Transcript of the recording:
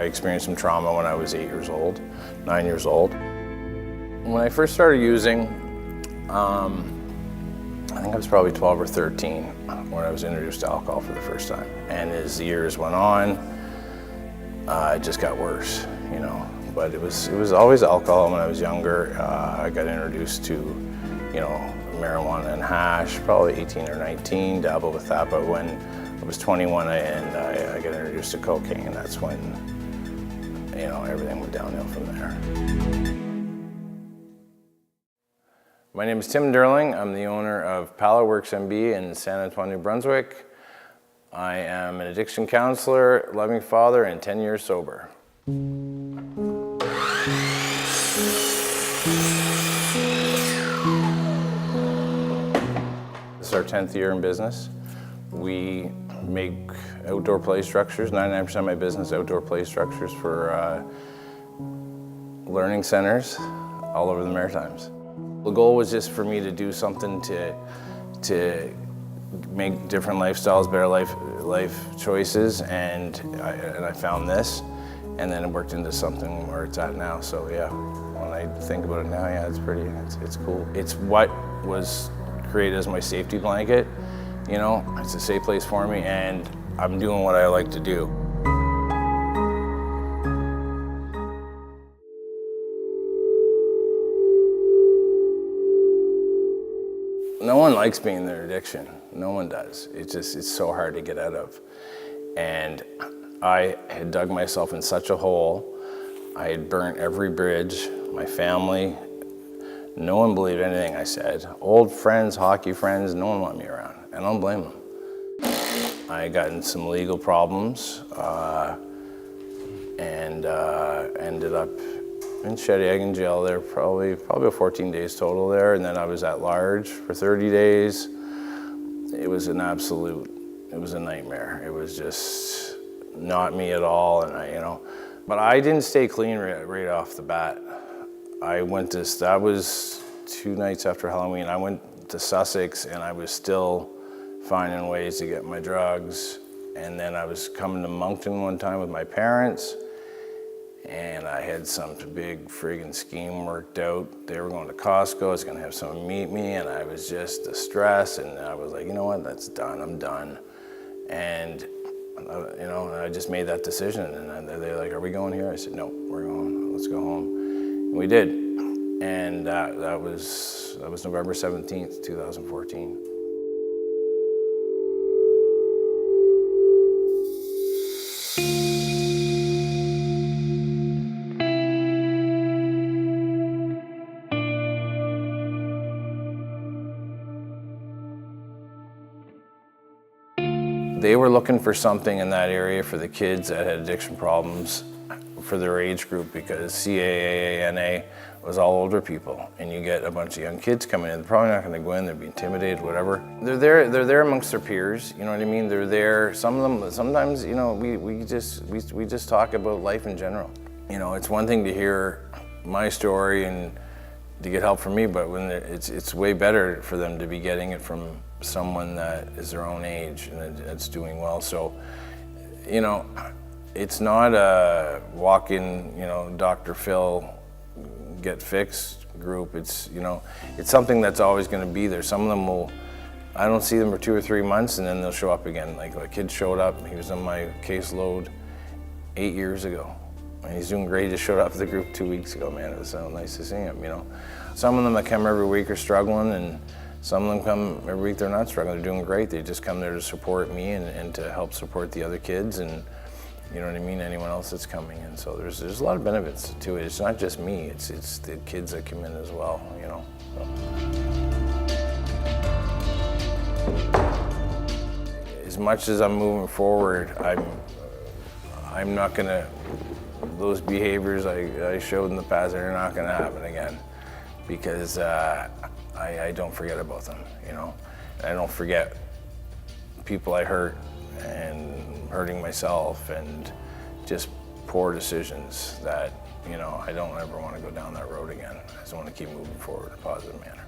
experienced some trauma when I was 9 years old. When I first started using, I think I was probably 12 or 13 when I was introduced to alcohol for the first time. And as the years went on, it just got worse, you know. But it was always alcohol when I was younger. I got introduced to, you know, marijuana and hash, probably 18 or 19, dabbled with that. But when I was 21 I got introduced to cocaine, and that's when, you know, everything went downhill from there. My name is Tim Durling. I'm the owner of Palette Works MB in San Antonio, New Brunswick. I am an addiction counselor, loving father, and 10 years sober. This is our 10th year in business. We make outdoor play structures. 99% of my business outdoor play structures for learning centers all over the Maritimes. The goal was just for me to do something to make different lifestyles, better life choices, and I found this, and then it worked into something where it's at now. So yeah, when I think about it now, yeah, it's cool. It's what was created as my safety blanket, you know. It's a safe place for me, and I'm doing what I like to do. No one likes being in their addiction. No one does. It's so hard to get out of. And I had dug myself in such a hole. I had burnt every bridge. My family, no one believed anything I said. Old friends, hockey friends, no one wanted me around. And I don't blame them. I got in some legal problems and ended up in Shediac jail there, probably 14 days total there, and then I was at large for 30 days. It was a nightmare. It was just not me at all, and but I didn't stay clean right off the bat. That was 2 nights after Halloween. I went to Sussex, and I was still finding ways to get my drugs. And then I was coming to Moncton one time with my parents, and I had some big friggin' scheme worked out. They were going to Costco. I was going to have someone meet me, and I was just distressed. And I was like, you know what? That's done. I'm done. And I just made that decision. And they're like, "Are we going here?" I said, "No, we're going. Let's go home." And we did. And that was November 17th, 2014. They were looking for something in that area for the kids that had addiction problems for their age group, because CAA was all older people, and you get a bunch of young kids coming in. They're probably not going to go in. They'll be intimidated, whatever. They're there amongst their peers. You know what I mean? They're there. Some of them. Sometimes, you know, we just talk about life in general. You know, it's one thing to hear my story and to get help from me, but when it's way better for them to be getting it from someone that is their own age and that's doing well. So, you know, it's not a walk-in, you know, Dr. Phil get fixed group. It's, you know, it's something that's always going to be there. Some of them I don't see them for 2 or 3 months, and then they'll show up again. Like a kid showed up, he was on my caseload 8 years ago. And he's doing great. He just showed up to the group 2 weeks ago, man. It was so nice to see him, you know. Some of them that come every week are struggling, and some of them come every week, they're not struggling, they're doing great. They just come there to support me and to help support the other kids, and you know what I mean, anyone else that's coming in. So there's a lot of benefits to it. It's not just me, it's the kids that come in as well, you know. So. As much as I'm moving forward, I'm not gonna, those behaviors I showed in the past are not gonna happen again, because I don't forget about them, you know. I don't forget people I hurt and hurting myself and just poor decisions that, you know, I don't ever want to go down that road again. I just want to keep moving forward in a positive manner.